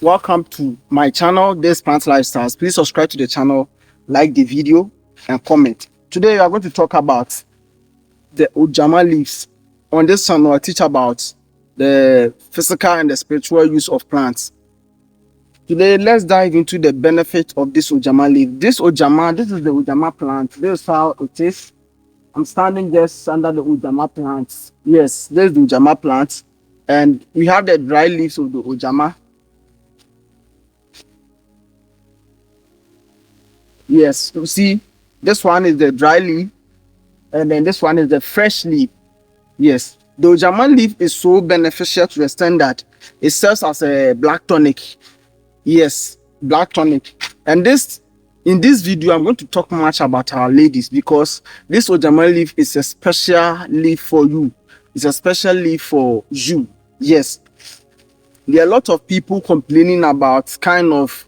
welcome to my channel, This Plant Lifestyles. Please subscribe to the channel, like the video, and comment. Today we are going to talk about the Ojama leaves. On this channel, I teach about the physical and the spiritual use of plants. Today, let's dive into the benefit of this Ojama leaf. This is the Ojama plant. This is how it is. I'm standing just under the Ojama plants. Yes, this is the Ojama plant. And we have the dry leaves of the Ojama. Yes, you see, this one is the dry leaf, and then this one is the fresh leaf. Yes, the Ojama leaf is so beneficial to the extent that it serves as a black tonic. Yes, black tonic. And in this video, I'm going to talk much about our ladies, because this Ojama leaf is a special leaf for you. It's a special leaf for you. Yes, there are a lot of people complaining about kind of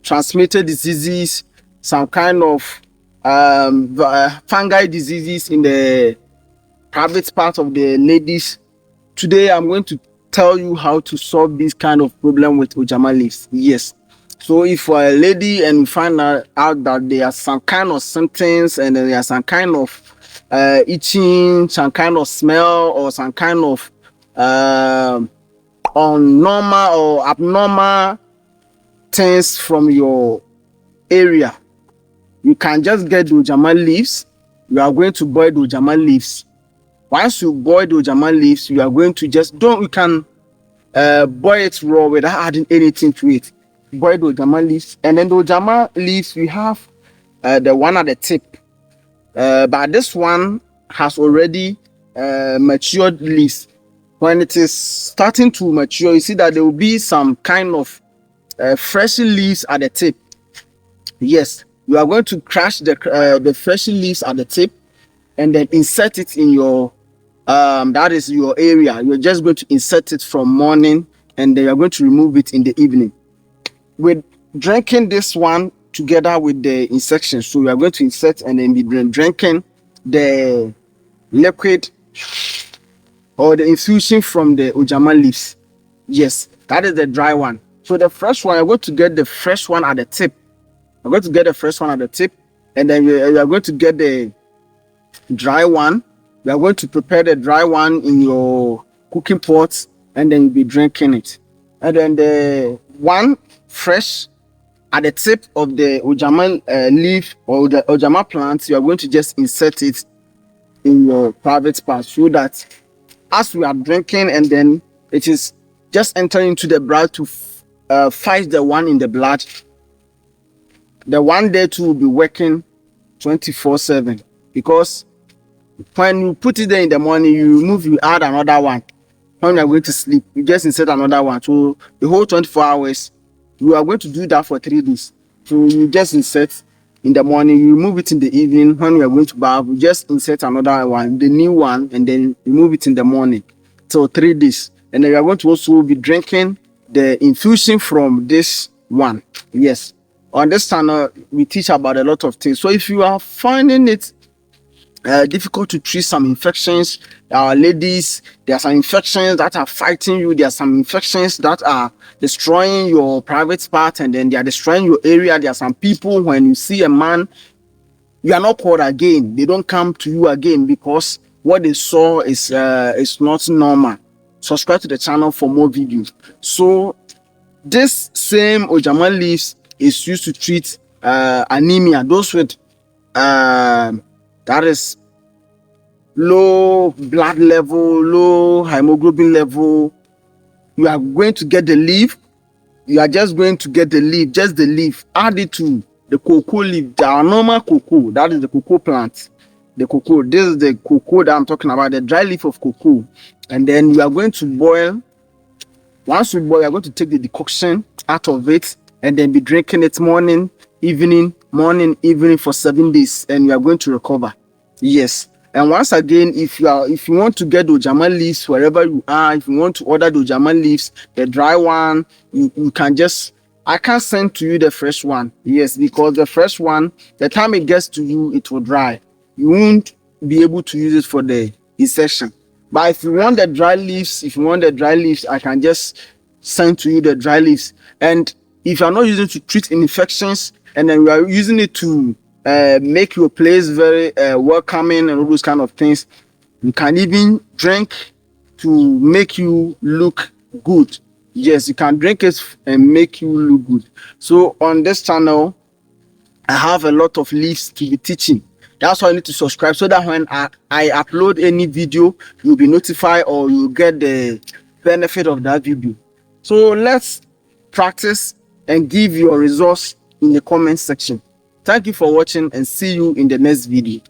transmitted diseases, some kind of fungal diseases in the private part of the ladies. Today I'm going to tell you how to solve this kind of problem with Ojama leaves. Yes, so if you're a lady and you find out that there are some kind of symptoms and there are some kind of itching, some kind of smell, or some kind of unnormal or abnormal things from your area, you can just get the Ojama leaves. You are going to boil the Ojama leaves. Once you boil the Ojama leaves, you are going to you can boil it raw without adding anything to it. Boil the Ojama leaves, and then the Ojama leaves, we have the one at the tip, but this one has already matured leaves. When it is starting to mature, you see that there will be some kind of fresh leaves at the tip. Yes, you are going to crush the fresh leaves at the tip and then insert it in your that is your area. You're just going to insert it from morning, and then you're going to remove it in the evening. With drinking this one together with the insection, so you are going to insert and then be drinking the liquid or the infusion from the Ojama leaves. Yes, that is the dry one. So the fresh one, I'm going to get the fresh one at the tip. I'm going to get the fresh one at the tip, and then we are going to get the dry one. We are going to prepare the dry one in your cooking pot, and then you'll be drinking it. And then the one fresh at the tip of the Ojama leaf or the Ojama plant, you are going to just insert it in your private part, so that as we are drinking, and then it is just entering into the blood to fight the one in the blood. The one there too will be working 24/7, because when you put it there in the morning, you remove, you add another one. When you are going to sleep, you just insert another one. So the whole 24 hours, you are going to do that for 3 days. So you just insert in the morning, you remove it in the evening. When you are going to bath, you just insert another one, the new one, and then remove it in the morning. So 3 days. And then you are going to also be drinking the infusion from this one. Yes, on this channel we teach about a lot of things. So if you are finding it difficult to treat some infections, ladies, there are some infections that are fighting you, there are some infections that are destroying your private part, and then they are destroying your area. There are some people, when you see a man, you are not called again, they don't come to you again, because what they saw is not normal. Subscribe to the channel for more videos. So this same Ojama leaves is used to treat anemia, those with that is low blood level, low hemoglobin level. You are going to get the leaf. You are just going to get the leaf, just the leaf, add it to the cocoa leaf, the normal cocoa, that is the cocoa plant. The cocoa, this is the cocoa that I'm talking about, the dry leaf of cocoa. And then you are going to boil. Once you boil, you are going to take the decoction out of it, and then be drinking it morning, evening for 7 days, and you are going to recover. Yes. And once again, if you want to get the Ojama leaves wherever you are, if you want to order the Ojama leaves, the dry one, you can just, I can't send to you the fresh one. Yes, because the fresh one, the time it gets to you, it will dry. You won't be able to use it for the insertion. But if you want the dry leaves, I can just send to you the dry leaves. And if you're not using it to treat infections, and then we are using it to make your place very welcoming and all those kind of things, you can even drink to make you look good. Yes, you can drink it and make you look good. So on this channel, I have a lot of leaves to be teaching. That's why you need to subscribe, so that when I upload any video, you'll be notified or you'll get the benefit of that video. So let's practice and give your results in the comment section. Thank you for watching, and see you in the next video.